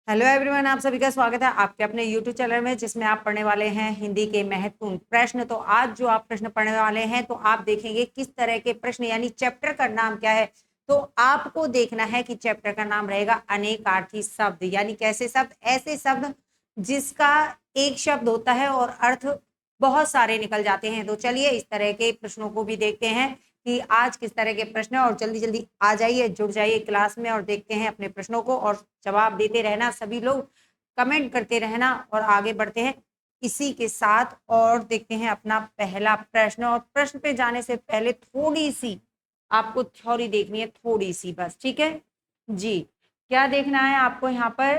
Hello everyone, आप सभी का स्वागत है आपके अपने यूट्यूब चैनल में, जिसमें आप पढ़ने वाले हैं हिंदी के महत्वपूर्ण प्रश्न। तो आज जो आप प्रश्न पढ़ने वाले हैं, तो आप देखेंगे किस तरह के प्रश्न, यानी चैप्टर का नाम क्या है। तो आपको देखना है कि चैप्टर का नाम रहेगा अनेकार्थी शब्द, यानी कैसे शब्द, ऐसे शब्द जिसका एक शब्द होता है और अर्थ बहुत सारे निकल जाते हैं। तो चलिए इस तरह के प्रश्नों को भी देखते हैं कि आज किस तरह के प्रश्न है, और जल्दी जल्दी आ जाइए, जुड़ जाइए क्लास में और देखते हैं अपने प्रश्नों को, और जवाब देते रहना, सभी लोग कमेंट करते रहना और आगे बढ़ते हैं इसी के साथ। और देखते हैं अपना पहला प्रश्न। और प्रश्न पे जाने से पहले थोड़ी सी आपको थ्योरी देखनी है, थोड़ी सी बस, ठीक है जी। क्या देखना है आपको यहाँ पर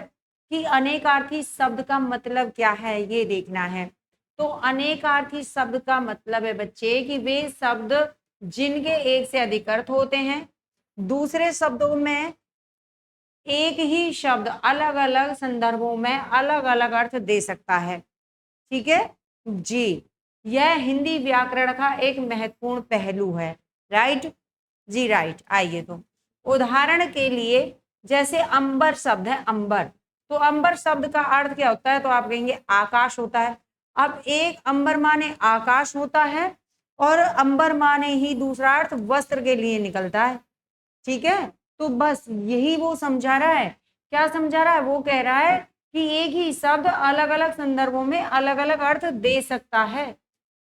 कि अनेकार्थी शब्द का मतलब क्या है, ये देखना है। तो अनेकार्थी शब्द का मतलब है बच्चे कि वे शब्द जिनके एक से अधिक अर्थ होते हैं। दूसरे शब्दों में एक ही शब्द अलग अलग संदर्भों में अलग अलग अर्थ दे सकता है, ठीक है जी। यह हिंदी व्याकरण का एक महत्वपूर्ण पहलू है। राइट जी, राइट। आइए, तो उदाहरण के लिए जैसे अंबर शब्द है, अंबर, तो अंबर शब्द का अर्थ क्या होता है, तो आप कहेंगे आकाश होता है। अब एक अंबर माने आकाश होता है और अंबर माने ही दूसरा अर्थ वस्त्र के लिए निकलता है, ठीक है। तो बस यही वो समझा रहा है। क्या समझा रहा है, वो कह रहा है कि एक ही शब्द अलग अलग संदर्भों में अलग अलग अर्थ दे सकता है,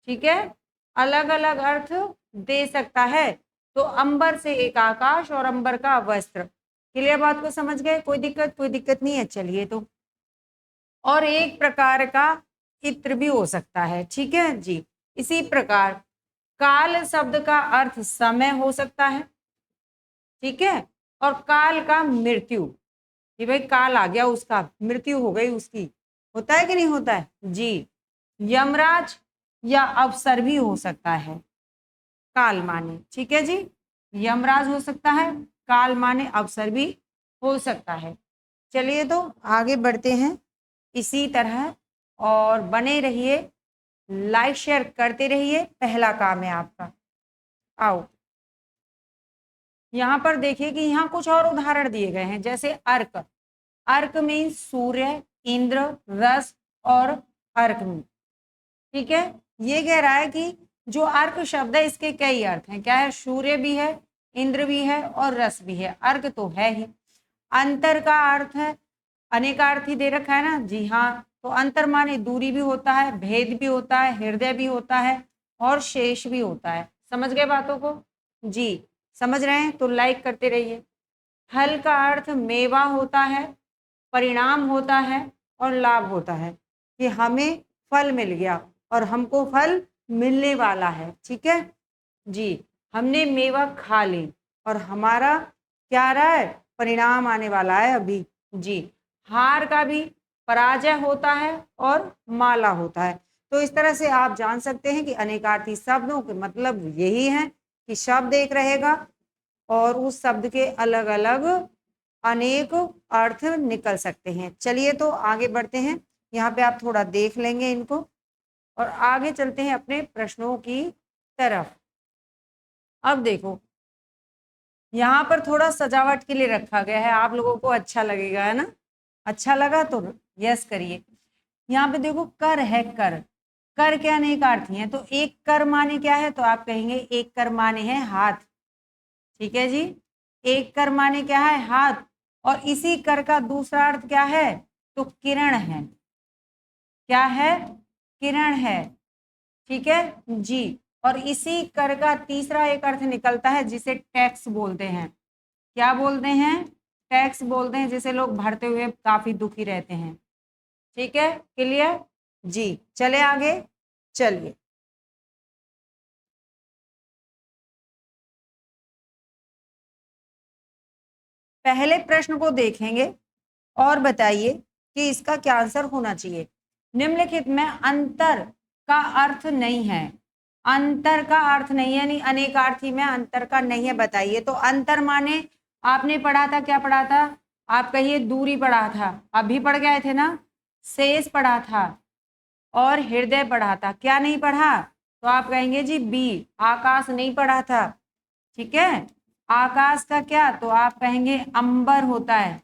ठीक है, अलग अलग अर्थ दे सकता है। तो अंबर से एक आकाश और अंबर का वस्त्र। क्लियर, बात को समझ गए, कोई दिक्कत, कोई दिक्कत नहीं है। चलिए, तो और एक प्रकार का इत्र भी हो सकता है, ठीक है जी। इसी प्रकार काल शब्द का अर्थ समय हो सकता है, ठीक है, और काल का मृत्यु, कि भाई काल आ गया, उसका मृत्यु हो गई उसकी, होता है कि नहीं होता है जी। यमराज या अवसर भी हो सकता है, काल माने, ठीक है जी। यमराज हो सकता है, काल माने अवसर भी हो सकता है। चलिए, तो आगे बढ़ते हैं इसी तरह, और बने रहिए, लाइक शेयर करते रहिए, पहला काम है आपका। आओ, यहाँ पर देखिए कि यहाँ कुछ और उदाहरण दिए गए हैं, जैसे अर्क। अर्क मीन सूर्य, इंद्र, रस और अर्क में, ठीक है। ये कह रहा है कि जो अर्क शब्द है इसके कई अर्थ हैं। क्या है, सूर्य भी है, इंद्र भी है और रस भी है, अर्क तो है ही। अंतर का अर्थ है, अनेकार्थी दे रखा है ना जी, हाँ। तो अंतर माने दूरी भी होता है, भेद भी होता है, हृदय भी होता है और शेष भी होता है। समझ गए बातों को जी, समझ रहे हैं तो लाइक करते रहिए। फल का अर्थ मेवा होता है, परिणाम होता है और लाभ होता है, कि हमें फल मिल गया और हमको फल मिलने वाला है, ठीक है जी। हमने मेवा खा ली और हमारा क्या रहा है, परिणाम आने वाला है अभी जी। हार का भी पराजय होता है और माला होता है। तो इस तरह से आप जान सकते हैं कि अनेकार्थी शब्दों के मतलब यही है कि शब्द एक रहेगा और उस शब्द के अलग अलग अनेक अर्थ निकल सकते हैं। चलिए, तो आगे बढ़ते हैं, यहाँ पे आप थोड़ा देख लेंगे इनको और आगे चलते हैं अपने प्रश्नों की तरफ। अब देखो, यहाँ पर थोड़ा सजावट के लिए रखा गया है, आप लोगों को अच्छा लगेगा, है ना। अच्छा लगा तो यस करिए। यहाँ पे देखो, कर है, कर, कर क्या अनेकार्थी है, तो एक कर माने क्या है, तो आप कहेंगे एक कर माने है हाथ, ठीक है जी। एक कर माने क्या है, हाथ, और इसी कर का दूसरा अर्थ क्या है, तो किरण है। क्या है, किरण है, ठीक है जी। और इसी कर का तीसरा एक अर्थ निकलता है जिसे टैक्स बोलते हैं। क्या बोलते हैं, टैक्स बोलते हैं, जिसे लोग भरते हुए काफी दुखी रहते हैं, ठीक है, क्लियर जी। चले आगे, चलिए, पहले प्रश्न को देखेंगे और बताइए कि इसका क्या आंसर होना चाहिए। निम्नलिखित में अंतर का अर्थ नहीं है, अंतर का अर्थ नहीं है, यानी अनेकार्थी में अंतर का नहीं है, बताइए। तो अंतर माने आपने पढ़ा था, क्या पढ़ा था, आप कहिए दूरी पढ़ा था, अभी पढ़ गए थे ना, शेष पढ़ा था और हृदय पढ़ा था। क्या नहीं पढ़ा, तो आप कहेंगे जी बी, आकाश नहीं पढ़ा था, ठीक है। आकाश का क्या, तो आप कहेंगे अंबर होता है,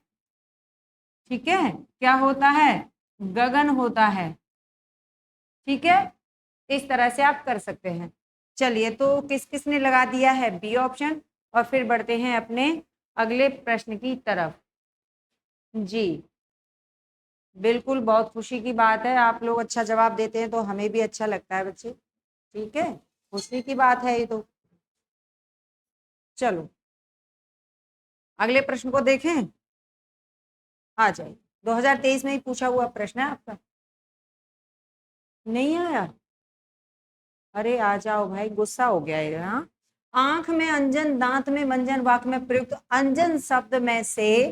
ठीक है। क्या होता है, गगन होता है। ठीक है, इस तरह से आप कर सकते हैं। चलिए, तो किस किस ने लगा दिया है बी ऑप्शन, और फिर बढ़ते हैं अपने अगले प्रश्न की तरफ। जी बिल्कुल, बहुत खुशी की बात है, आप लोग अच्छा जवाब देते हैं तो हमें भी अच्छा लगता है बच्चे। ठीक है, खुशी की बात है ये तो। चलो अगले प्रश्न को देखें, आ जाइए। 2023 में ही पूछा हुआ प्रश्न है आपका, नहीं आया? अरे आ जाओ भाई, गुस्सा हो गया है। हाँ, आंख में अंजन दांत में मंजन वाक्य में प्रयुक्त अंजन शब्द में से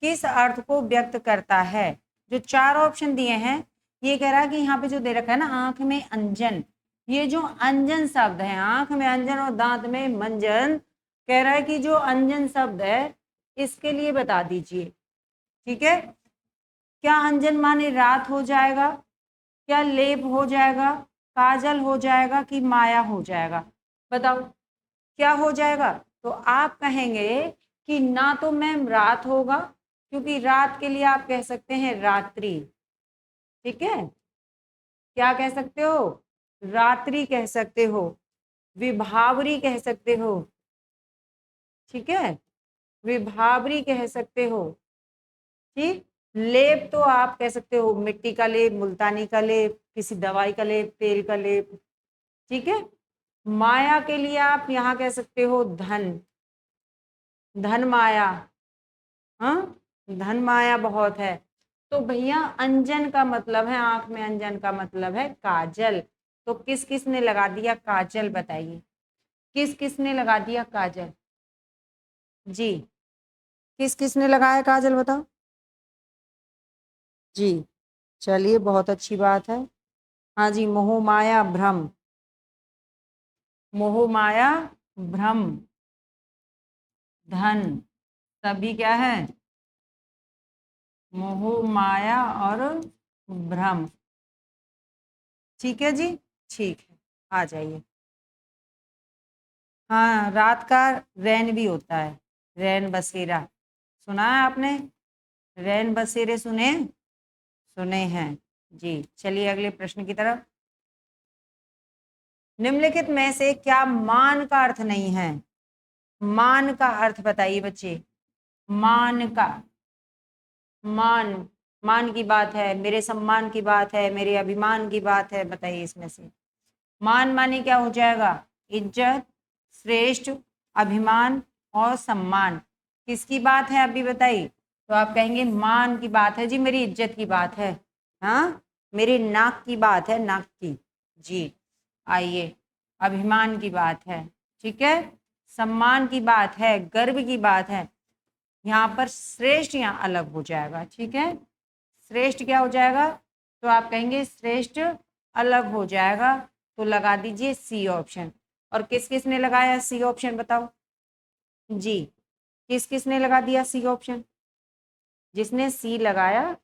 किस अर्थ को व्यक्त करता है? जो चार ऑप्शन दिए हैं, ये कह रहा है कि यहाँ पे जो दे रखा है ना, आंख में अंजन, ये जो अंजन शब्द है, आंख में अंजन और दांत में मंजन, कह रहा है कि जो अंजन शब्द है इसके लिए बता दीजिए। ठीक है, क्या अंजन माने रात हो जाएगा, क्या लेप हो जाएगा, काजल हो जाएगा, कि माया हो जाएगा? बताओ क्या हो जाएगा? तो आप कहेंगे कि ना तो मैम रात होगा, क्योंकि रात के लिए आप कह सकते हैं रात्रि। ठीक है, क्या कह सकते हो? रात्रि कह सकते हो, विभावरी कह सकते हो। ठीक है, विभावरी कह सकते हो। ठीक, लेप तो आप कह सकते हो मिट्टी का लेप, मुल्तानी का लेप, किसी दवाई का लेप, तेल का लेप। ठीक है, माया के लिए आप यहाँ कह सकते हो धन, धन माया। हाँ, धन माया बहुत है। तो भैया अंजन का मतलब है, आंख में अंजन का मतलब है काजल। तो किस किस ने लगा दिया काजल, बताइए किस किस ने लगा दिया काजल? जी, किस किस ने लगाया काजल, बताओ जी। चलिए, बहुत अच्छी बात है। हाँ जी, मोह माया भ्रम, मोह माया भ्रम, धन, सभी क्या है? मोह माया और भ्रम। ठीक है जी, ठीक है, आ जाइए। हाँ, रात का रैन भी होता है, रैन बसेरा, सुना है आपने? रैन बसेरे सुने, सुने हैं जी। चलिए अगले प्रश्न की तरफ। निम्नलिखित में से क्या मान का अर्थ नहीं है? मान का अर्थ बताइए बच्चे, मान का, मान, मान की बात है, मेरे सम्मान की बात है, मेरे अभिमान की बात है, बताइए इसमें से मान माने क्या हो जाएगा? इज्जत, श्रेष्ठ, अभिमान और सम्मान। किसकी बात है अभी बताइए? तो आप कहेंगे मान की बात है जी, मेरी इज्जत की बात है, हाँ, मेरी नाक की बात है, नाक की। जी, आइए, अभिमान की बात है, ठीक है, सम्मान की बात है, गर्व की बात है। यहाँ पर श्रेष्ठ यहाँ अलग हो जाएगा। ठीक है, श्रेष्ठ क्या हो जाएगा? तो आप कहेंगे श्रेष्ठ अलग हो जाएगा, तो लगा दीजिए सी ऑप्शन। और किस किस ने लगाया सी ऑप्शन, बताओ जी, किस किस ने लगा दिया सी ऑप्शन? जिसने सी लगाया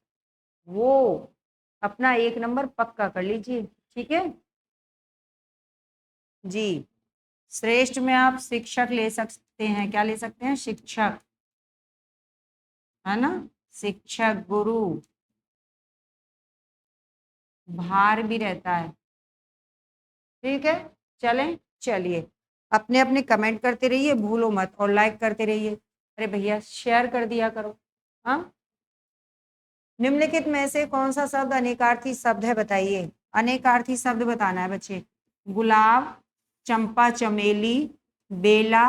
वो अपना 1 नंबर पक्का कर लीजिए। ठीक है जी, श्रेष्ठ में आप शिक्षक ले सकते हैं, क्या ले सकते हैं? शिक्षक, है ना, शिक्षक, गुरु, भार भी रहता है। ठीक है, चलें, चलिए अपने अपने कमेंट करते रहिए, भूलो मत, और लाइक करते रहिए। अरे भैया शेयर कर दिया करो। हाँ, निम्नलिखित में से कौन सा शब्द अनेकार्थी शब्द है, बताइए। अनेकार्थी शब्द बताना है बच्चे। गुलाब, चंपा चमेली, बेला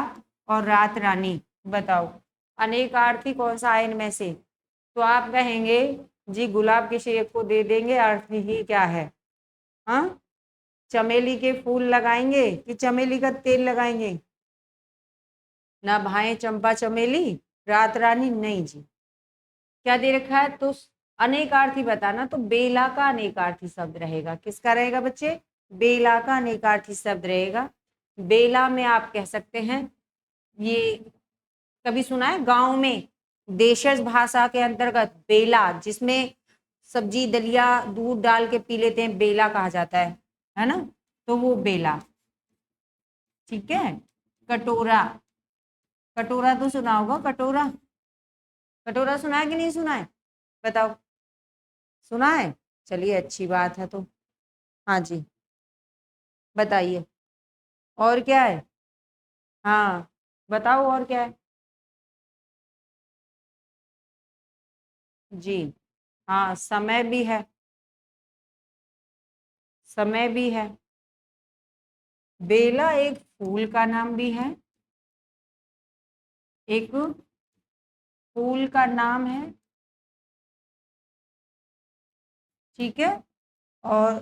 और रात रानी, बताओ अनेकार्थी कौन सा है इनमें से? तो आप कहेंगे जी गुलाब के शेप को दे देंगे, अर्थ ही क्या है? हाँ, चमेली के फूल लगाएंगे कि चमेली का तेल लगाएंगे? ना भाई, चंपा चमेली, रात रानी, नहीं जी। क्या दे रखा है? तो अनेकार्थी बताना, तो बेला का अनेकार्थी शब्द रहेगा। किसका रहेगा बच्चे? बेला का अनेकार्थी शब्द रहेगा। बेला में आप कह सकते हैं, ये कभी सुना है गांव में देशज भाषा के अंतर्गत बेला, जिसमें सब्जी दलिया दूध डाल के पी लेते हैं, बेला कहा जाता है ना, तो वो बेला। ठीक है, कटोरा, कटोरा तो सुना होगा, कटोरा, कटोरा सुना है कि नहीं सुना है, बताओ सुना है? चलिए अच्छी बात है। तो हाँ जी, बताइए और क्या है? हाँ बताओ और क्या है? जी हाँ, समय भी है, समय भी है। बेला एक फूल का नाम भी है, एक फूल का नाम है, ठीक है। और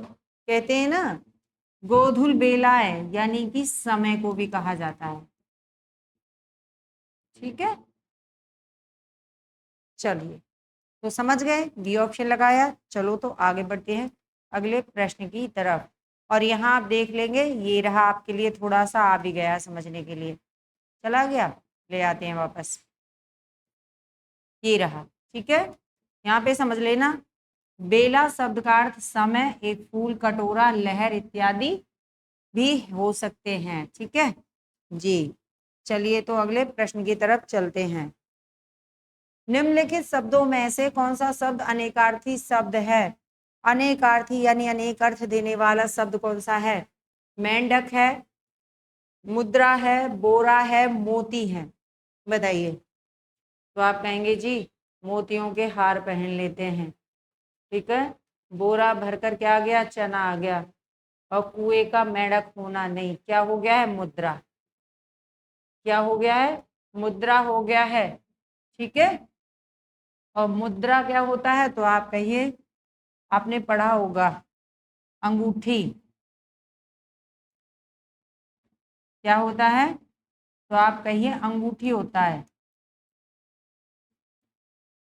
कहते हैं ना, गोधुल बेलाए यानी कि समय को भी कहा जाता है, ठीक है। चलिए, तो समझ गए, डी ऑप्शन लगाया। चलो तो आगे बढ़ते हैं अगले प्रश्न की तरफ। और यहाँ आप देख लेंगे, ये रहा आपके लिए, थोड़ा सा आ भी गया समझने के लिए, चला गया, ले आते हैं वापस, ये रहा, ठीक है। यहाँ पे समझ लेना, बेला शब्द का अर्थ समय, एक फूल, कटोरा, लहर इत्यादि भी हो सकते हैं, ठीक है जी। चलिए तो अगले प्रश्न की तरफ चलते हैं। निम्नलिखित शब्दों में से कौन सा शब्द अनेकार्थी शब्द है? अनेकार्थी यानी अनेक अर्थ देने वाला शब्द कौन सा है? मेंढक है, मुद्रा है, बोरा है, मोती है, बताइए। तो आप कहेंगे जी मोतियों के हार पहन लेते हैं, ठीक है। बोरा भरकर क्या आ गया? चना आ गया। और कुएं का मेंढक होना नहीं, क्या हो गया है? मुद्रा। क्या हो गया है? मुद्रा हो गया है, ठीक है। और मुद्रा क्या होता है? तो आप कहिए, आपने पढ़ा होगा, अंगूठी। क्या होता है? तो आप कहिए अंगूठी होता है,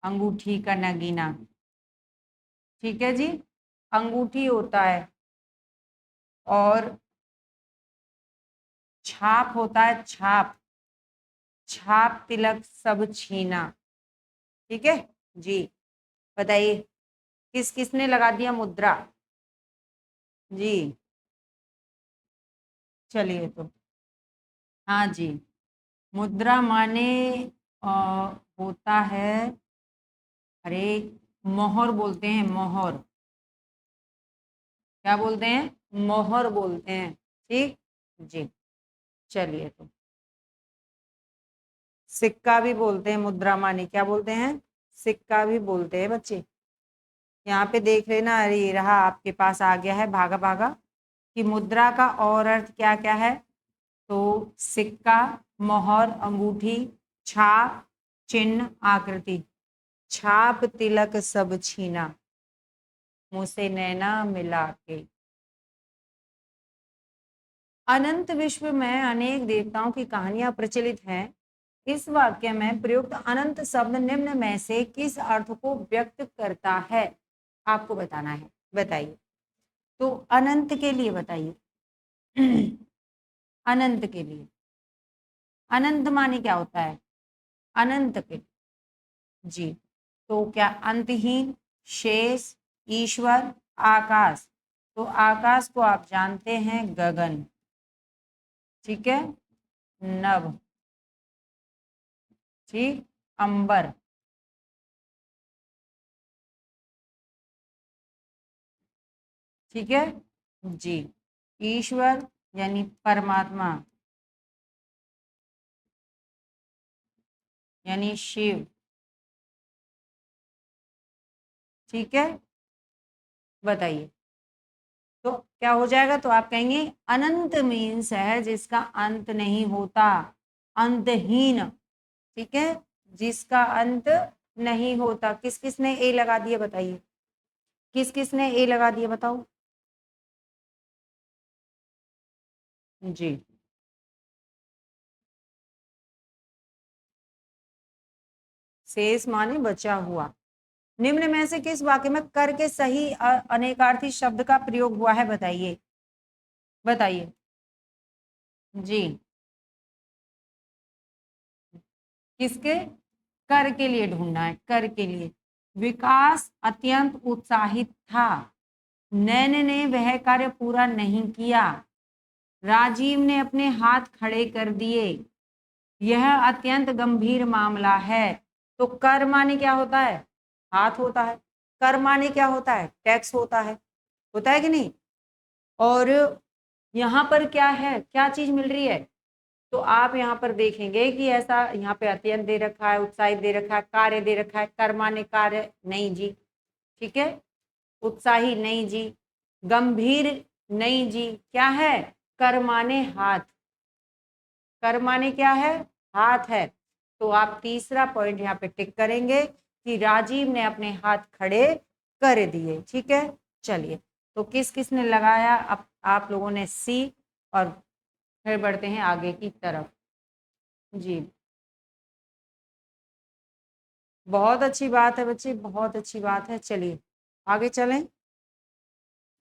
अंगूठी का नगीना, ठीक है जी, अंगूठी होता है। और छाप होता है, छाप, छाप तिलक सब छीना, ठीक है जी। बताइए किस किसने लगा दिया मुद्रा? जी चलिए तो हाँ जी, मुद्रा माने अ, होता है, अरे मोहर बोलते हैं, मोहर। क्या बोलते हैं? मोहर बोलते हैं, ठीक जी। चलिए तो सिक्का भी बोलते हैं, मुद्रा माने क्या बोलते हैं? सिक्का भी बोलते हैं बच्चे। यहाँ पे देख लेना, अरे ये रहा आपके पास आ गया है भागा भागा, कि मुद्रा का और अर्थ क्या क्या है। तो सिक्का, मोहर, अंगूठी, छाप, चिन्ह, आकृति। छाप तिलक सब छीना, मुझसे नैना मिला के। अनंत विश्व में अनेक देवताओं की कहानियां प्रचलित हैं। इस वाक्य में प्रयुक्त अनंत शब्द निम्न में से किस अर्थ को व्यक्त करता है? आपको बताना है, बताइए। तो अनंत के लिए बताइए। अनंत के लिए, अनंत माने क्या होता है? अनंत के, जी। तो क्या अंतहीन, शेष, ईश्वर, आकाश? तो आकाश को आप जानते हैं गगन, ठीक है, नभ, ठीक, अंबर, ठीक है जी। ईश्वर यानी परमात्मा, यानी शिव, ठीक है। बताइए तो क्या हो जाएगा? तो आप कहेंगे अनंत मीन्स है जिसका अंत नहीं होता, अंतहीन, ठीक है, जिसका अंत नहीं होता। किस किस ने ए लगा दिया बताइए, किस किस ने ए लगा दिया बताओ जी। शेष माने बचा हुआ। निम्न में से किस वाक्य में कर के सही अनेकार्थी शब्द का प्रयोग हुआ है? बताइए, बताइए जी। किसके? कर के लिए ढूंढना है, कर के लिए। विकास अत्यंत उत्साहित था, नैन ने वह कार्य पूरा नहीं किया, राजीव ने अपने हाथ खड़े कर दिए, यह अत्यंत गंभीर मामला है। तो कर माने क्या होता है? हाथ होता है, कर माने क्या होता है, टैक्स होता है कि नहीं। और यहाँ पर क्या है, क्या चीज मिल रही है, तो आप यहाँ पर देखेंगे कि ऐसा यहाँ पे अत्यंत दे रखा है, उत्साहित दे रखा है, कार्य दे रखा है, कर माने कार्य नहीं जी, ठीक है, उत्साही नहीं जी, गंभीर नहीं जी, क्या है, कर माने हाथ, कर माने क्या है, हाथ है। तो आप तीसरा पॉइंट यहाँ पे टिक करेंगे कि राजीव ने अपने हाथ खड़े कर दिए, ठीक है। चलिए, तो किस किस ने लगाया, अब आप लोगों ने सी, और फिर बढ़ते हैं आगे की तरफ। जी, बहुत अच्छी बात है बच्चे, बहुत अच्छी बात है। चलिए आगे चलें।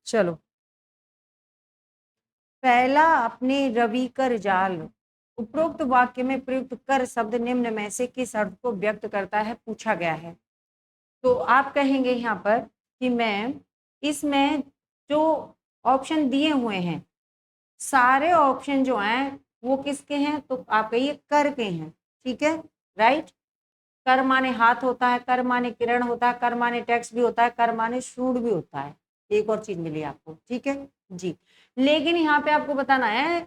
चलो, पहला अपने रवि कर जाल, उपरोक्त वाक्य में प्रयुक्त कर शब्द निम्न में से किस अर्थ को व्यक्त करता है, पूछा गया है। तो आप कहेंगे यहाँ पर कि मैं इसमें जो ऑप्शन दिए हुए हैं, सारे ऑप्शन जो हैं वो किसके हैं, तो आप कहिए कर के हैं, ठीक है, राइट। कर माने हाथ होता है, कर माने किरण होता है, कर माने टैक्स भी होता है, कर माने सूड भी होता है, एक और चीज मिली आपको, ठीक है जी। लेकिन यहाँ पे आपको बताना है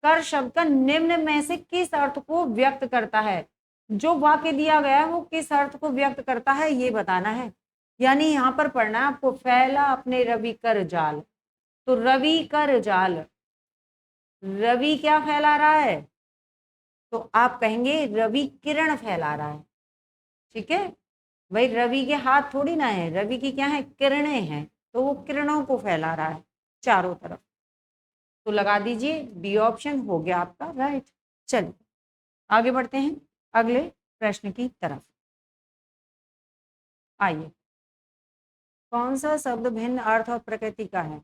कर शब्द का निम्न में से किस अर्थ को व्यक्त करता है, जो वाक्य दिया गया है वो किस अर्थ को व्यक्त करता है ये बताना है। यानी यहाँ पर पढ़ना है आपको, फैला अपने रवि कर जाल, तो रवि कर जाल, रवि क्या फैला रहा है, तो आप कहेंगे रवि किरण फैला रहा है, ठीक है। भाई रवि के हाथ थोड़ी ना है, रवि की क्या है, किरणें हैं, तो वो किरणों को फैला रहा है चारों तरफ। तो लगा दीजिए बी ऑप्शन हो गया आपका राइट। चलिए आगे बढ़ते हैं अगले प्रश्न की तरफ। आइए, कौन सा शब्द भिन्न अर्थ और प्रकृति का है,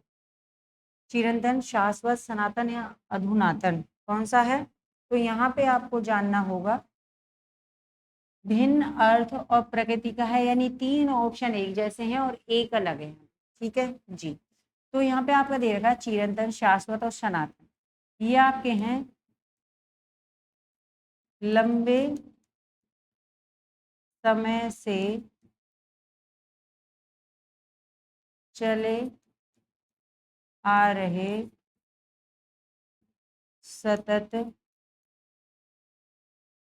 चिरंतन, शाश्वत, सनातन या अधुनातन, कौन सा है। तो यहाँ पे आपको जानना होगा भिन्न अर्थ और प्रकृति का है, यानी तीन ऑप्शन एक जैसे हैं और एक अलग है, ठीक है जी। तो यहाँ पे आपका दे रखा है चिरंतन, शाश्वत और सनातन, ये आपके हैं लंबे समय से चले आ रहे सतत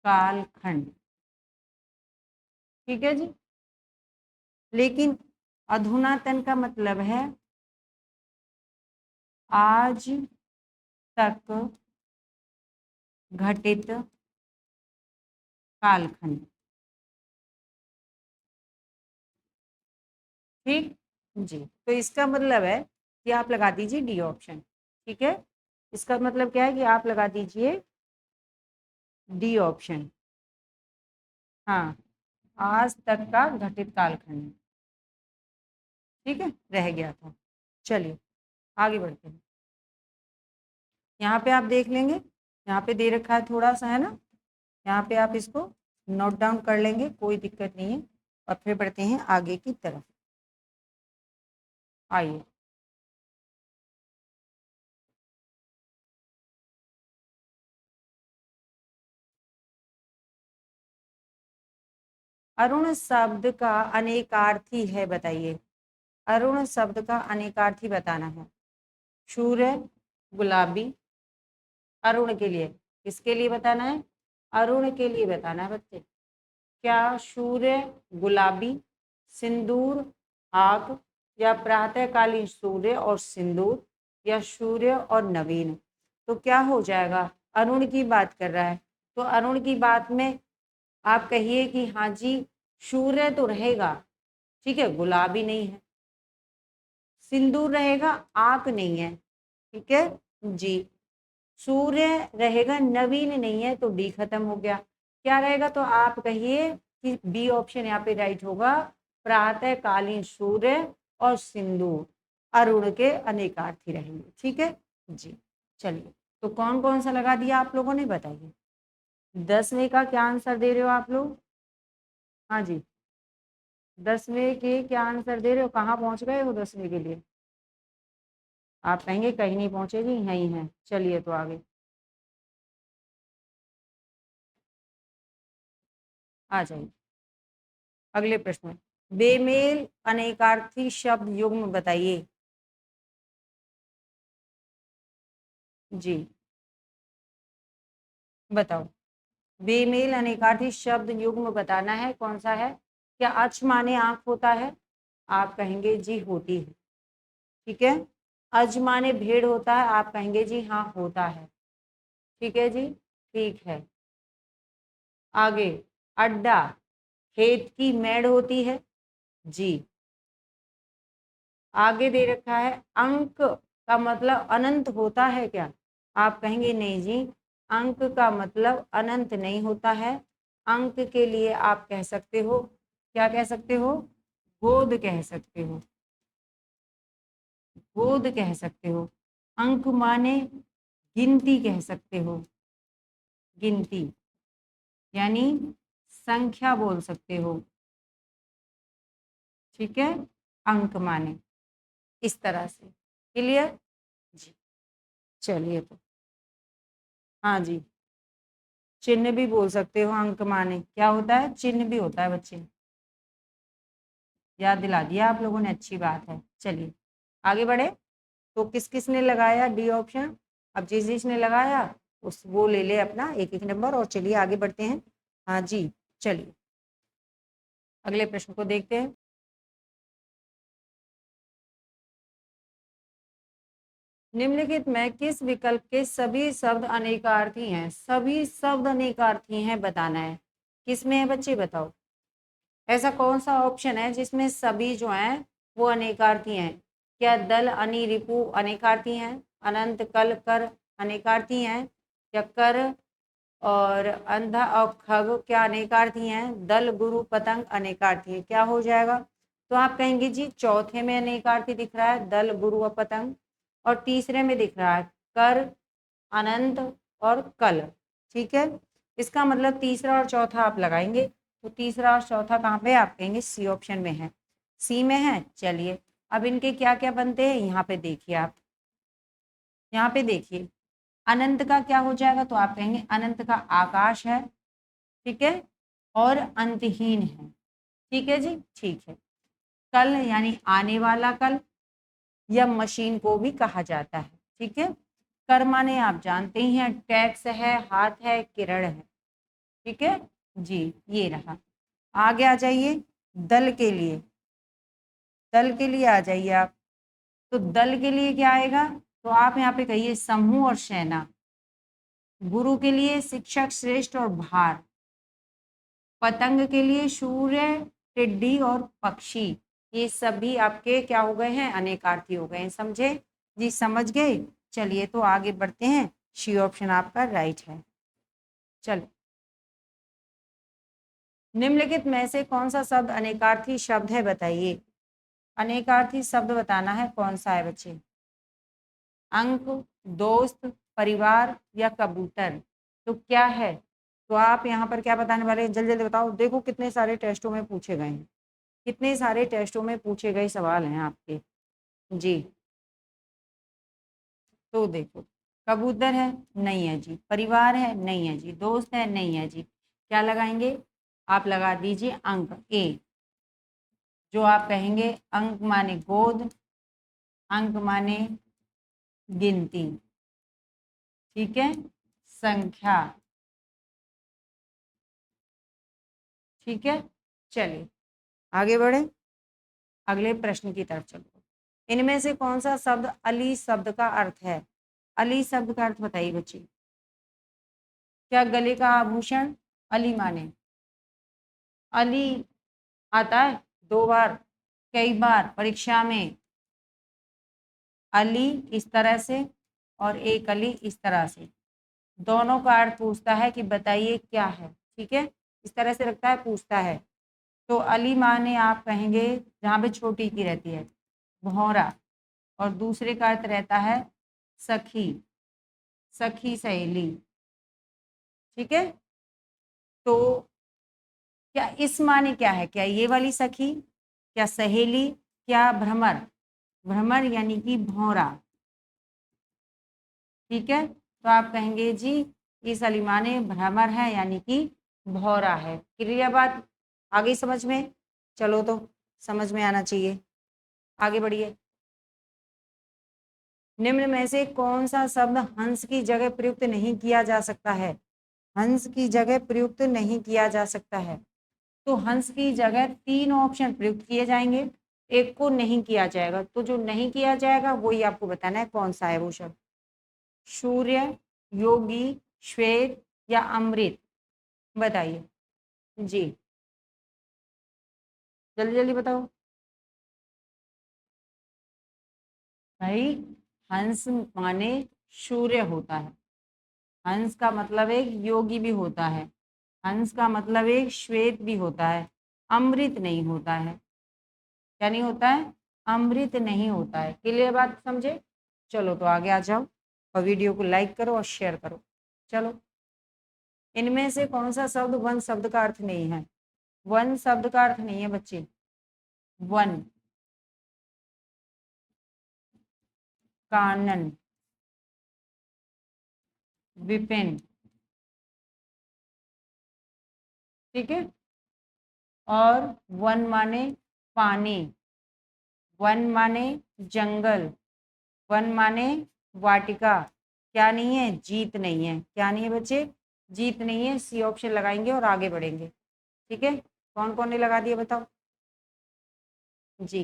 कालखंड, ठीक है जी। लेकिन अधुनातन का मतलब है आज तक घटित कालखंड, ठीक जी। तो इसका मतलब है कि आप लगा दीजिए डी ऑप्शन, ठीक है। इसका मतलब क्या है कि आप लगा दीजिए डी ऑप्शन, हाँ, आज तक का घटित कालखंड, ठीक है, रह गया था। चलिए आगे बढ़ते हैं। यहाँ पे आप देख लेंगे, यहाँ पे दे रखा है थोड़ा सा, है ना, यहाँ पे आप इसको नोट डाउन कर लेंगे, कोई दिक्कत नहीं है। और फिर बढ़ते हैं आगे की तरफ। आइए, अरुण शब्द का अनेकार्थी है, बताइए। अरुण शब्द का अनेकार्थी बताना है। सूर्य, गुलाबी, अरुण के लिए, किसके लिए बताना है, अरुण के लिए बताना है बच्चे। क्या सूर्य, गुलाबी, सिंदूर, आग, या प्रातःकालीन सूर्य और सिंदूर, या सूर्य और नवीन। तो क्या हो जाएगा, अरुण की बात कर रहा है, तो अरुण की बात में आप कहिए कि हाँ जी सूर्य तो रहेगा, ठीक है, गुलाबी नहीं है, सिंदूर रहेगा, आंख नहीं है, ठीक है जी, सूर्य रहेगा, नवीन नहीं है, तो डी खत्म हो गया। क्या रहेगा, तो आप कहिए कि बी ऑप्शन यहाँ पे राइट होगा, प्रातःकालीन सूर्य और सिंदूर अरुण के अनेकार्थी रहेंगे, ठीक है जी। चलिए, तो कौन कौन सा लगा दिया आप लोगों ने, बताइए। 10वें का क्या आंसर दे रहे हो आप लोग, हाँ जी, 10वें के क्या आंसर दे रहे हो, कहाँ पहुंच गए हो 10वें के लिए। आप कहेंगे कहीं नहीं पहुंचेगी, यहीं है, चलिए तो आगे आ जाइए अगले प्रश्न में। बेमेल अनेकार्थी शब्द युग्म बताइए। जी बताओ। बेमेल अनेकार्थी शब्द युग्म बताना है, कौन सा है? क्या अच माने आंख होता है? आप कहेंगे जी होती है। ठीक है। अज माने भेड़ होता है? आप कहेंगे जी हाँ होता है। ठीक है जी, ठीक है। आगे, अड्डा खेत की मेड़ होती है? जी। आगे दे रखा है अंक का मतलब अनंत होता है क्या? आप कहेंगे नहीं जी, अंक का मतलब अनंत नहीं होता है। अंक के लिए आप कह सकते हो, क्या कह सकते हो? गोद कह सकते हो, गोद कह सकते हो। अंक माने गिनती कह सकते हो, गिनती यानी संख्या बोल सकते हो। ठीक है, अंक माने इस तरह से। क्लियर जी। चलिए तो, हाँ जी, चिन्ह भी बोल सकते हो। अंक माने क्या होता है? चिन्ह भी होता है बच्चे। याद दिला दिया आप लोगों ने, अच्छी बात है। चलिए आगे बढ़े। तो किस किस ने लगाया डी ऑप्शन? अब जिस जिसने लगाया उस वो ले ले अपना एक एक नंबर, और चलिए आगे बढ़ते हैं। हाँ जी, चलिए अगले प्रश्न को देखते हैं। निम्नलिखित में किस विकल्प के सभी शब्द अनेकार्थी हैं? सभी शब्द अनेकार्थी हैं बताना है। किसमें है बच्चे बताओ? ऐसा कौन सा ऑप्शन है जिसमें सभी जो हैं वो अनेकार्थी हैं? क्या दल अनि रिपु अनेकार्थी हैं? अनंत कल कर अनेकार्थी हैं? या कर और अंधा और खग क्या अनेकार्थी हैं? दल गुरु पतंग अनेकार्थी है? क्या हो जाएगा? तो आप कहेंगे जी चौथे में अनेकार्थी दिख रहा है दल गुरु और पतंग, और तीसरे में दिख रहा है कर अनंत और कल। ठीक है, इसका मतलब तीसरा और चौथा आप लगाएंगे। तो तीसरा और चौथा कहाँ पे? आप कहेंगे सी ऑप्शन में है। सी में है। चलिए अब इनके क्या क्या बनते हैं यहाँ पे देखिए आप, यहाँ पे देखिए अनंत का क्या हो जाएगा? तो आप कहेंगे अनंत का आकाश है। ठीक है, और अंतहीन है। ठीक है जी, ठीक है। कल यानी आने वाला कल, या मशीन को भी कहा जाता है। ठीक है, कर माने आप जानते ही हैं टैक्स है, हाथ है, किरण है। ठीक है जी, ये रहा। आगे आ जाइए दल के लिए, दल के लिए आ जाइए आप। तो दल के लिए क्या आएगा? तो आप यहाँ पे कहिए समूह और सेना। गुरु के लिए शिक्षक श्रेष्ठ और भार। पतंग के लिए सूर्य, टिड्डी और पक्षी। ये सभी आपके क्या हो गए हैं? अनेकार्थी हो गए हैं। समझे जी? समझ गए। चलिए तो आगे बढ़ते हैं। सी ऑप्शन आपका राइट है। चलो, निम्नलिखित में से कौन सा शब्द अनेकार्थी शब्द है बताइए। अनेकार्थी शब्द बताना है, कौन सा है बच्चे? अंक, दोस्त, परिवार या कबूतर? तो क्या है? तो आप यहाँ पर क्या बताने वाले हैं? जल्दी जल्दी बताओ। देखो कितने सारे टेस्टों में पूछे गए हैं, कितने सारे टेस्टों में पूछे गए सवाल हैं आपके। जी तो देखो, कबूतर है? नहीं है जी। परिवार है? नहीं है जी। दोस्त है? नहीं है जी। क्या लगाएंगे? आप लगा दीजिए अंक ए। जो आप कहेंगे अंक माने गोद, अंक माने गिनती। ठीक है, संख्या। ठीक है, चलिए आगे बढ़े, अगले प्रश्न की तरफ चलो। इनमें से कौन सा शब्द अली शब्द का अर्थ है? अली शब्द का अर्थ बताइए बच्चे। क्या गले का आभूषण? अली माने अली आता है 2 बार, कई बार परीक्षा में। अली इस तरह से और एक अली इस तरह से, दोनों का अर्थ पूछता है कि बताइए क्या है। ठीक है, इस तरह से रखता है, पूछता है। तो अली माने आप कहेंगे जहाँ पे छोटी की रहती है भौरा, और दूसरे का अर्थ रहता है सखी, सखी सहेली। ठीक है, तो क्या इस माने क्या है? क्या ये वाली सखी, क्या सहेली, क्या भ्रमर? भ्रमर यानी कि भौरा। ठीक है, तो आप कहेंगे जी इस अलीमाने भ्रमर है यानी कि भौरा है। क्लियर बात? आ गई समझ में? चलो तो समझ में आना चाहिए। आगे बढ़िए। निम्न में से कौन सा शब्द हंस की जगह प्रयुक्त नहीं किया जा सकता है? हंस की जगह प्रयुक्त नहीं किया जा सकता है। तो हंस की जगह 3 ऑप्शन प्रयुक्त किए जाएंगे, एक को नहीं किया जाएगा। तो जो नहीं किया जाएगा वही आपको बताना है कौन सा है वो शब्द। सूर्य, योगी, श्वेत या अमृत, बताइए जी, जल्दी जल्दी बताओ भाई। हंस माने सूर्य होता है, हंस का मतलब एक योगी भी होता है, हंस का मतलब एक श्वेत भी होता है, अमृत नहीं होता है। क्या नहीं होता है? अमृत नहीं होता है। क्लियर बात समझे? चलो तो आगे आ जाओ और वीडियो को लाइक करो और शेयर करो। चलो, इनमें से कौन सा शब्द वन शब्द का अर्थ नहीं है? वन शब्द का अर्थ नहीं है बच्चे। वन, कानन, विपिन, ठीक है। और वन माने पानी, वन माने जंगल, वन माने वाटिका। क्या नहीं है? जीत नहीं है। क्या नहीं है बच्चे? जीत नहीं है। सी ऑप्शन लगाएंगे और आगे बढ़ेंगे। ठीक है, कौन कौन ने लगा दिया बताओ जी,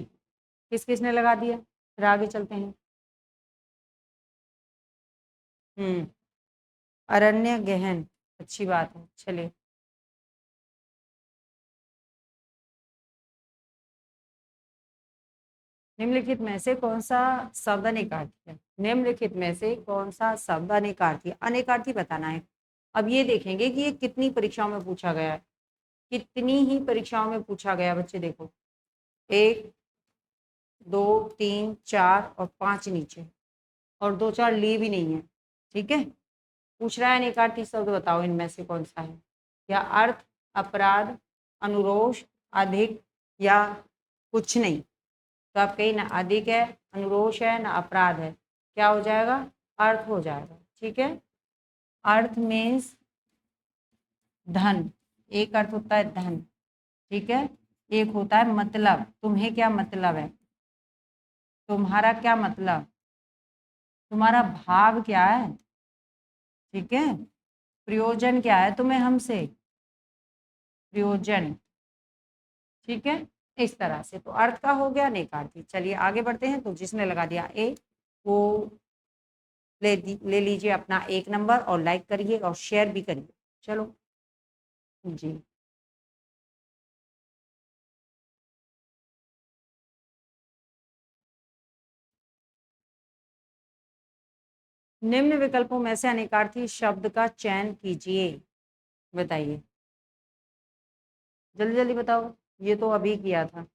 किस किस ने लगा दिया? फिर आगे चलते हैं। हम्म, अरण्य गहन, अच्छी बात है। चलिए, निम्नलिखित में से कौन सा शब्द अनेकार्थी है? निम्नलिखित में से कौन सा शब्द अनेकार्थी है? अनेकार्थी बताना है। अब ये देखेंगे कि ये कितनी परीक्षाओं में पूछा गया है। कितनी ही परीक्षाओं में पूछा गया बच्चे, देखो 1 2 3 4 और 5 नीचे, और 2 4 ली भी नहीं है। ठीक है, पूछ रहा है अनेकार्थी शब्द बताओ इनमें से कौन सा है? या अर्थ, अपराध, अनुरोष, अधिक या कुछ नहीं। तो आप कहीं ना अधिक है, अनुरोष है, ना अपराध है, क्या हो जाएगा? अर्थ हो जाएगा। ठीक है, अर्थ मीन्स धन, एक अर्थ होता है धन, ठीक है। एक होता है मतलब, तुम्हें क्या मतलब है, तुम्हारा क्या मतलब, तुम्हारा भाव क्या है, ठीक है। प्रयोजन क्या है तुम्हें हमसे, प्रयोजन, ठीक है। इस तरह से तो अर्थ का हो गया नेकार्थी। चलिए आगे बढ़ते हैं। तो जिसने लगा दिया ए, वो ले लीजिए अपना 1 नंबर और लाइक करिए और शेयर भी करिए। चलो जी, निम्न विकल्पों में से अनेकार्थी शब्द का चयन कीजिए, बताइए जल्दी जल्दी बताओ। ये तो अभी किया था,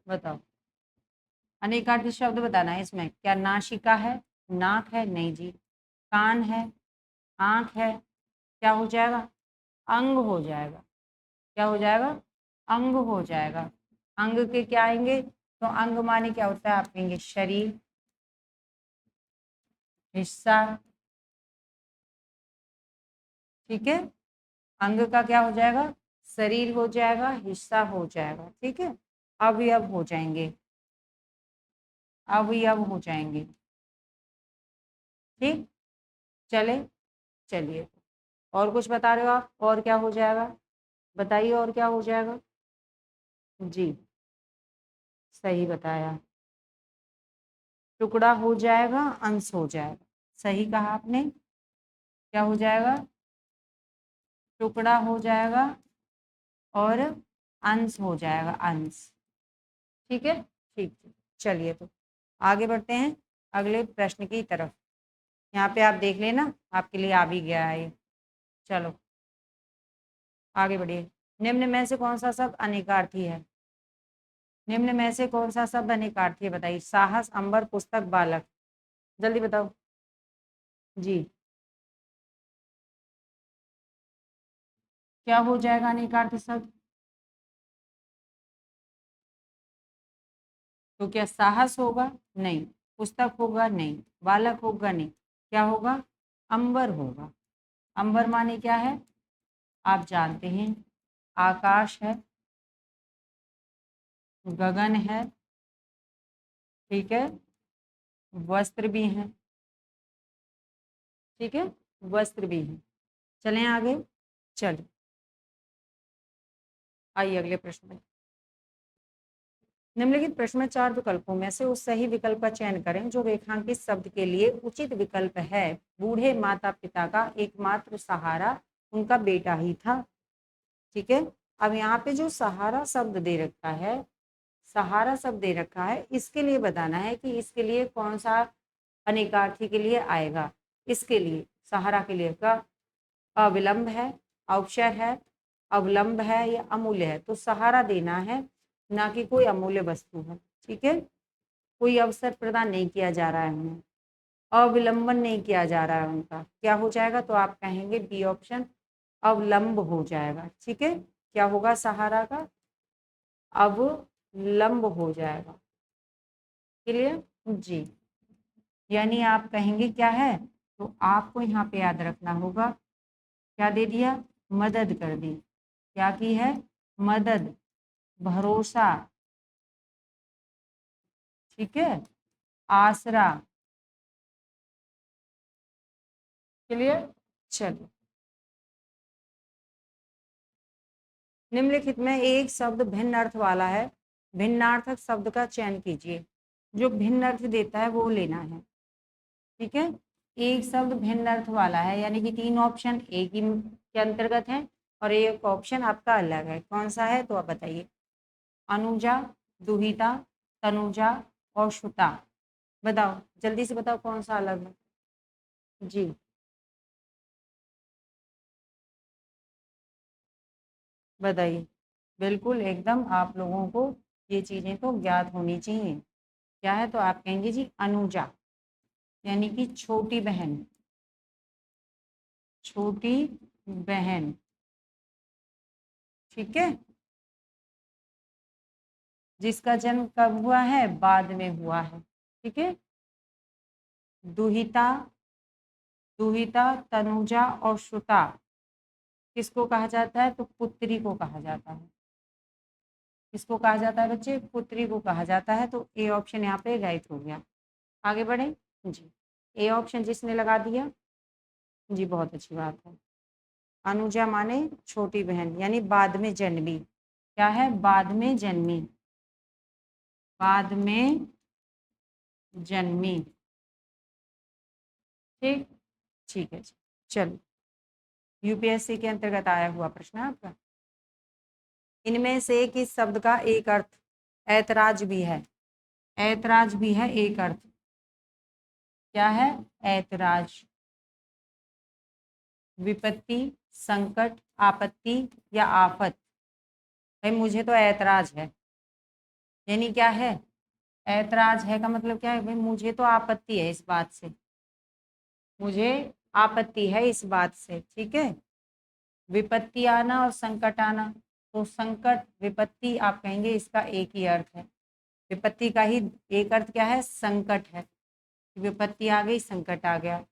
बताओ। अनेकार्थी शब्द बताना है इसमें। क्या नासिका है, नाक है, नहीं जी। कान है, आंख है, क्या हो जाएगा? अंग हो जाएगा। क्या हो जाएगा? अंग हो जाएगा। अंग के क्या आएंगे? तो अंग माने क्या होता है? आप कहेंगे शरीर, हिस्सा, ठीक है। अंग का क्या हो जाएगा? शरीर हो जाएगा, हिस्सा हो जाएगा, ठीक है। अवयव हो जाएंगे, अवयव हो जाएंगे, ठीक। चले, चलिए, और कुछ बता रहे हो आप? और क्या हो जाएगा बताइए, और क्या हो जाएगा? जी, सही बताया। टुकड़ा हो जाएगा, अंश हो जाएगा, सही कहा आपने। क्या हो जाएगा? टुकड़ा हो जाएगा और अंश हो जाएगा, अंश, ठीक है। ठीक है, चलिए तो आगे बढ़ते हैं अगले प्रश्न की तरफ। यहाँ पे आप देख लेना, आपके लिए आ भी गया है ये। चलो आगे बढ़िए। निम्न में से कौन सा शब्द अनेकार्थी है? निम्न में से कौन सा शब्द अनेकार्थी है बताइए। साहस, अंबर, पुस्तक, बालक, जल्दी बताओ जी। क्या हो जाएगा अनेकार्थी शब्द? तो क्या साहस होगा? नहीं। पुस्तक होगा? नहीं। बालक होगा? नहीं। क्या होगा? अंबर होगा। अंबर माने क्या है? आप जानते हैं, आकाश है, गगन है, ठीक है, वस्त्र भी हैं, ठीक है, वस्त्र भी हैं। चलें आगे, चलिए आइए अगले प्रश्न में। निम्नलिखित प्रश्न में 4 विकल्पों में से उस सही विकल्प का चयन करें जो रेखांकित शब्द के लिए उचित विकल्प है। बूढ़े माता पिता का एकमात्र सहारा उनका बेटा ही था। ठीक है, अब यहाँ पे जो सहारा शब्द दे रखा है, सहारा शब्द दे रखा है, इसके लिए बताना है कि इसके लिए कौन सा अनेकार्थी के लिए आएगा। इसके लिए सहारा के लिए का अविलंब है, अवसर है, अवलंब है या अमूल्य है। तो सहारा देना है, ना कि कोई अमूल्य वस्तु है। ठीक है, कोई अवसर प्रदान नहीं किया जा रहा है हमें, अविलंबन नहीं किया जा रहा है उनका। क्या हो जाएगा, तो आप कहेंगे बी ऑप्शन अवलंब हो जाएगा। ठीक है, क्या होगा, सहारा का अवलंब हो जाएगा। क्लियर जी, यानी आप कहेंगे क्या है, तो आपको यहाँ पे याद रखना होगा, क्या दे दिया, मदद कर दी। क्या की है, मदद, भरोसा, ठीक है, आसरा। क्लियर, चलो निम्नलिखित में एक शब्द भिन्न अर्थ वाला है, भिन्नार्थक शब्द का चयन कीजिए। जो भिन्न अर्थ देता है वो लेना है। ठीक है, एक शब्द भिन्न अर्थ वाला है, यानी कि 3 ऑप्शन एक ही के अंतर्गत है और एक ऑप्शन आपका अलग है। कौन सा है, तो आप बताइए। अनुजा, दुहिता, तनुजा और श्रुता। बताओ जल्दी से बताओ कौन सा अलग है जी। बताइए, बिल्कुल एकदम आप लोगों को ये चीज़ें तो ज्ञात होनी चाहिए। क्या है, तो आप कहेंगे जी अनुजा, यानी कि छोटी बहन, छोटी बहन। ठीक है, जिसका जन्म कब हुआ है, बाद में हुआ है। ठीक है, दुहिता, दुहिता, तनुजा और श्रुता किसको कहा जाता है, तो पुत्री को कहा जाता है। किसको कहा जाता है बच्चे, पुत्री को कहा जाता है। तो ए ऑप्शन यहाँ पे राइट हो गया। आगे बढ़े जी, ए ऑप्शन जिसने लगा दिया जी, बहुत अच्छी बात है। अनुजा माने छोटी बहन, यानी बाद में जन्मी। क्या है, बाद में जन्मी, बाद में जन्मी। ठीक, ठीक है जी, चलो यूपीएससी के अंतर्गत आया हुआ प्रश्न है आपका। इनमें से किस शब्द का एक अर्थ ऐतराज भी है, ऐतराज भी है एक अर्थ। क्या है, ऐतराज, विपत्ति, संकट, आपत्ति या आफत। भाई मुझे तो ऐतराज है, यानी क्या है, ऐतराज है का मतलब क्या है, भाई मुझे तो आपत्ति है इस बात से, मुझे आपत्ति है इस बात से। ठीक है, विपत्ति आना और संकट आना, तो संकट विपत्ति आप कहेंगे इसका एक ही अर्थ है। विपत्ति का ही एक अर्थ क्या है, संकट है। विपत्ति आ गई, संकट आ गया।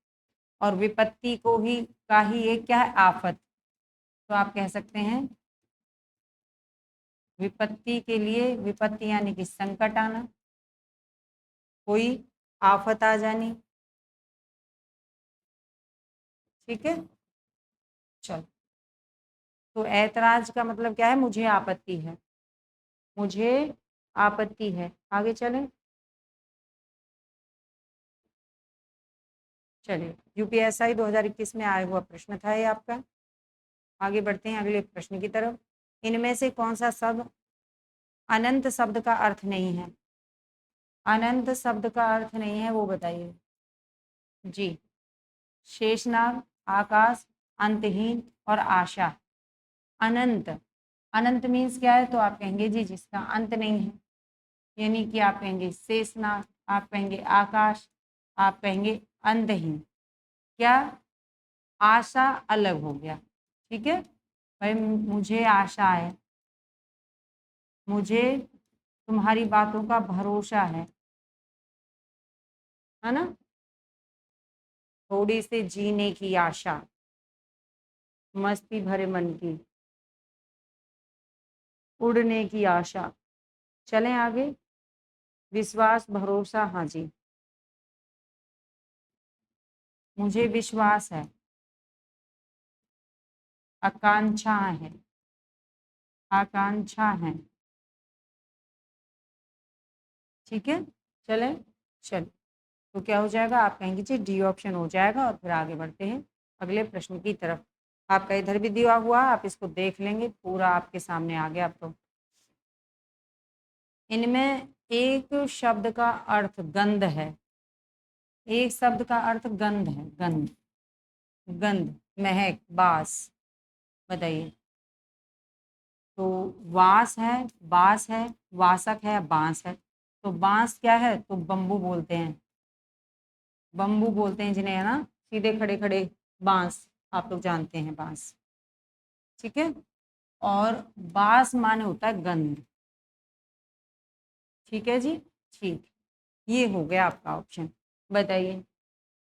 और विपत्ति को ही का ही एक क्या है, आफत। तो आप कह सकते हैं विपत्ति के लिए, विपत्ति यानी कि संकट आना, कोई आफत आ जानी। ठीक है, चलो तो ऐतराज का मतलब क्या है, मुझे आपत्ति है, मुझे आपत्ति है। आगे चलें, चलिए यूपीएसआई 2021 में आया हुआ प्रश्न था ये आपका। आगे बढ़ते हैं अगले प्रश्न की तरफ। इनमें से कौन सा शब्द अनंत शब्द का अर्थ नहीं है, अनंत शब्द का अर्थ नहीं है वो बताइए जी। शेषनाग, आकाश, अंतहीन और आशा। अनंत, अनंत मीन्स क्या है, तो आप कहेंगे जी जिसका अंत नहीं है, यानी कि आप कहेंगे शेषनाग, आप कहेंगे आकाश, आप कहेंगे अंतहीन। क्या, आशा अलग हो गया। ठीक है, भाई मुझे आशा है, मुझे तुम्हारी बातों का भरोसा है ना, थोड़ी सी जीने की आशा, मस्ती भरे मन की, उड़ने की आशा। चलें आगे। विश्वास, भरोसा, हाँ जी, मुझे विश्वास है, आकांक्षा है, आकांक्षा है, ठीक है। चलें, चल तो क्या हो जाएगा, आप कहेंगे जी डी ऑप्शन हो जाएगा। और फिर आगे बढ़ते हैं अगले प्रश्न की तरफ। आपका इधर भी दिया हुआ, आप इसको देख लेंगे, पूरा आपके सामने आ गया। अब तो इनमें एक शब्द का अर्थ गंध है, एक शब्द का अर्थ गंध है, गंध, गंध, महक, बास। बताइए। तो वास है, बास है, वासक है, बांस है। तो बांस क्या है, तो बम्बू बोलते हैं, बम्बू बोलते हैं जिन्हें, है ना, सीधे खड़े खड़े बांस, आप लोग जानते हैं बांस, ठीक है। और बास माने होता है गंध, ठीक है जी, ठीक। ये हो गया आपका ऑप्शन। बताइए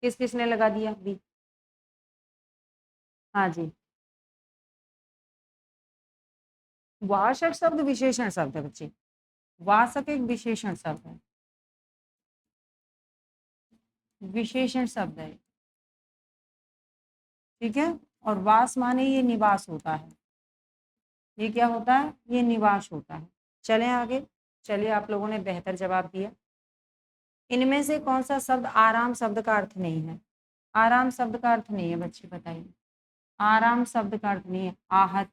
किस किसने लगा दिया अभी। हाँ जी, वाचक शब्द विशेषण शब्द है बच्चे, वाचक एक विशेषण शब्द है, विशेषण शब्द है, ठीक है। और वास माने ये निवास होता है, ये क्या होता है, ये निवास होता है। चलें आगे। चलिए, आप लोगों ने बेहतर जवाब दिया। इनमें से कौन सा शब्द आराम शब्द का अर्थ नहीं है। आराम शब्द का अर्थ नहीं है बच्चे, बताइए। आराम शब्द का अर्थ नहीं है। आहत,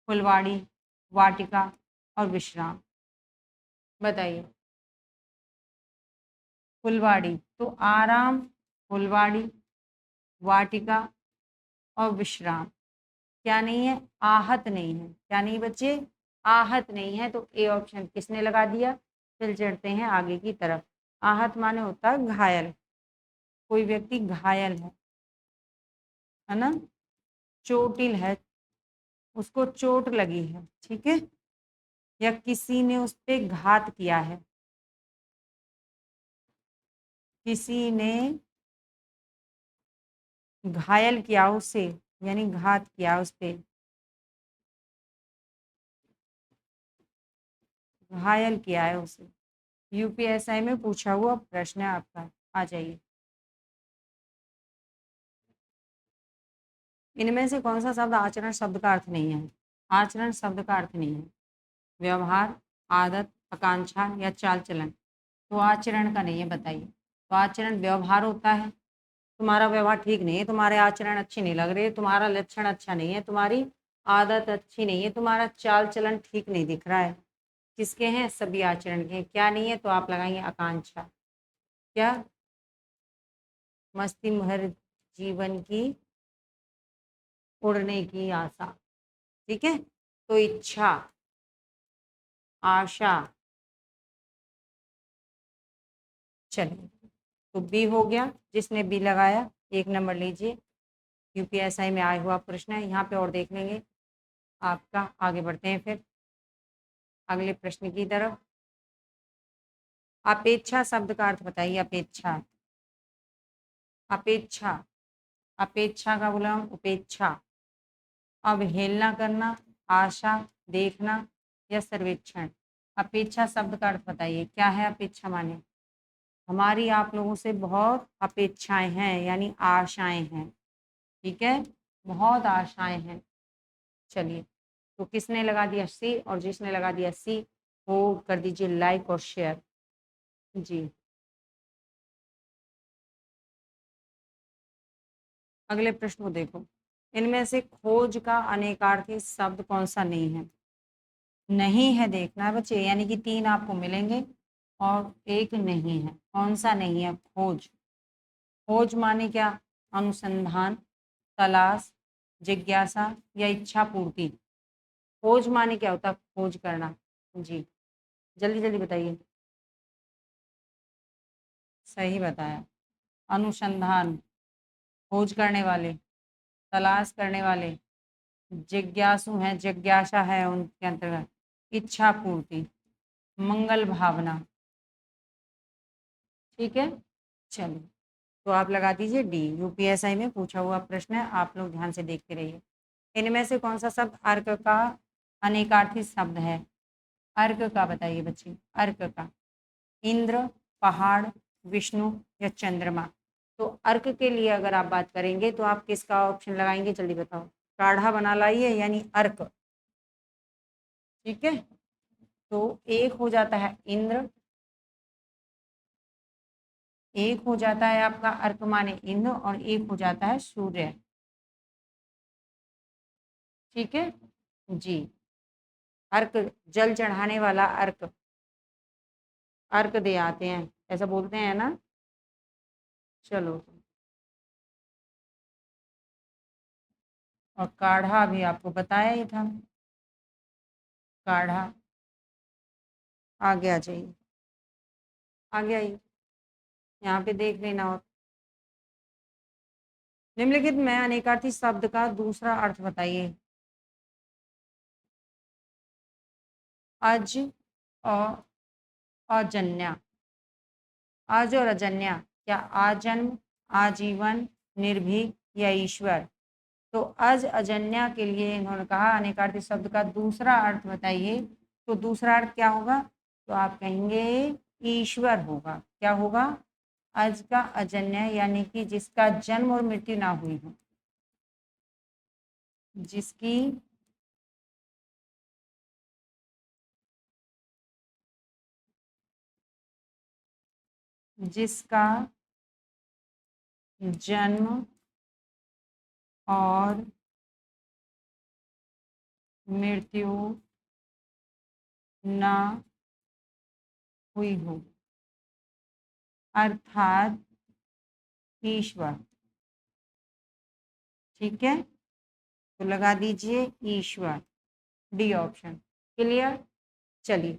फुलवाड़ी, वाटिका और विश्राम। बताइए। फुलवाड़ी, तो आराम, फुलवाड़ी, वाटिका और विश्राम क्या नहीं है, आहत नहीं है। क्या नहीं बच्चे, आहत नहीं है। तो ए ऑप्शन किसने लगा दिया। चल चढ़ते हैं आगे की तरफ। आहत माने होता है घायल, कोई व्यक्ति घायल है ना, चोटिल है, उसको चोट लगी है, ठीक है, या किसी ने उस पे घात किया है, किसी ने घायल किया उसे, यानी घात किया उस पे, घायल किया है उसे। यूपीएसआई में पूछा हुआ प्रश्न है आपका, आ जाइए। इनमें से कौन सा शब्द आचरण शब्द का अर्थ नहीं है। आचरण शब्द का अर्थ नहीं है। व्यवहार, आदत, आकांक्षा या चाल चलन। तो आचरण का नहीं है, बताइए। तो आचरण व्यवहार होता है, तुम्हारा व्यवहार ठीक नहीं है, तुम्हारे आचरण अच्छे नहीं लग रहे, तुम्हारा लक्षण अच्छा नहीं है, तुम्हारी आदत अच्छी नहीं है, तुम्हारा चाल चलन ठीक नहीं दिख रहा है। किसके हैं, सभी आचरण के हैं। क्या नहीं है, तो आप लगाएंगे आकांक्षा। क्या, मस्ती भर जीवन की उड़ने की आशा, ठीक है। तो इच्छा, आशा, चलिए, तो बी हो गया। जिसने बी लगाया 1 नंबर लीजिए। यूपीएसआई में आया हुआ प्रश्न है, यहाँ पे और देख लेंगे आपका। आगे बढ़ते हैं फिर अगले प्रश्न की तरफ। अपेक्षा शब्द का अर्थ बताइए। अपेक्षा, अपेक्षा, अपेक्षा का बोला हम उपेक्षा, अवहेलना करना, आशा, देखना या सर्वेक्षण। अपेक्षा शब्द का अर्थ बताइए, क्या है अपेक्षा माने। हमारी आप लोगों से बहुत अपेक्षाएं हैं, यानी आशाएं हैं, ठीक है, बहुत आशाएं हैं। चलिए, तो किसने लगा दिया सी, और जिसने लगा दिया सी वो कर दीजिए लाइक और शेयर जी। अगले प्रश्न को देखो। इनमें से खोज का अनेकार्थी शब्द कौन सा नहीं है। नहीं है, देखना है बच्चे, यानी कि 3 आपको मिलेंगे और एक नहीं है। कौन सा नहीं है, खोज। खोज माने क्या, अनुसंधान, तलाश, जिज्ञासा या इच्छा पूर्ति। खोज माने क्या होता है, खोज करना जी। जल्दी जल्दी बताइए। सही बताया, अनुसंधान, खोज करने वाले, तलाश करने वाले, जिज्ञासु हैं, जिज्ञासा है उनके अंतर्गत, इच्छा पूर्ति, मंगल भावना, ठीक है। चलिए, तो आप लगा दीजिए डी। यूपीएसआई में पूछा हुआ प्रश्न है, आप लोग ध्यान से देखते रहिए। इनमें से कौन सा शब्द अर्क का अनेकार्थी शब्द है। अर्क का बताइए बच्चे, अर्क का। इंद्र, पहाड़, विष्णु या चंद्रमा। तो अर्क के लिए अगर आप बात करेंगे तो आप किसका ऑप्शन लगाएंगे, जल्दी बताओ। काढ़ा बना लाइए यानी अर्क। ठीक है, तो एक हो जाता है इंद्र, एक हो जाता है आपका अर्क माने इंद्र, और एक हो जाता है सूर्य। ठीक है जी। अर्क जल चढ़ाने वाला अर्क, अर्क दे आते हैं, ऐसा बोलते हैं ना। चलो, और काढ़ा भी आपको बताया ही था, काढ़ा। आगे आ जाइए, आगे आइए, यहाँ पे देख लेना। और निम्नलिखित में अनेकार्थी शब्द का दूसरा अर्थ बताइए। अज और अजन्या, अज और अजन्या, क्या आजन्म, आजीवन, निर्भीक या ईश्वर। तो अज अजन्या के लिए इन्होंने कहा अनेकार्थी शब्द का दूसरा अर्थ बताइए। तो दूसरा अर्थ क्या होगा, तो आप कहेंगे ईश्वर होगा। क्या होगा, अज का अजन्य यानी कि जिसका जन्म और मृत्यु ना हुई हो, जिसकी जिसका जन्म और मृत्यु ना हुई हो, अर्थात ईश्वर। ठीक है, तो लगा दीजिए ईश्वर, डी ऑप्शन। क्लियर, चलिए।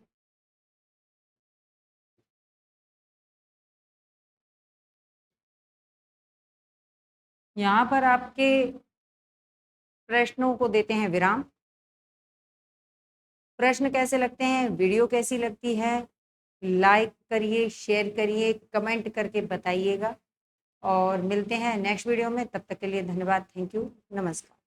यहाँ पर आपके प्रश्नों को देते हैं विराम। प्रश्न कैसे लगते हैं, वीडियो कैसी लगती है, लाइक करिए, शेयर करिए, कमेंट करके बताइएगा। और मिलते हैं नेक्स्ट वीडियो में, तब तक के लिए धन्यवाद, थैंक यू, नमस्कार।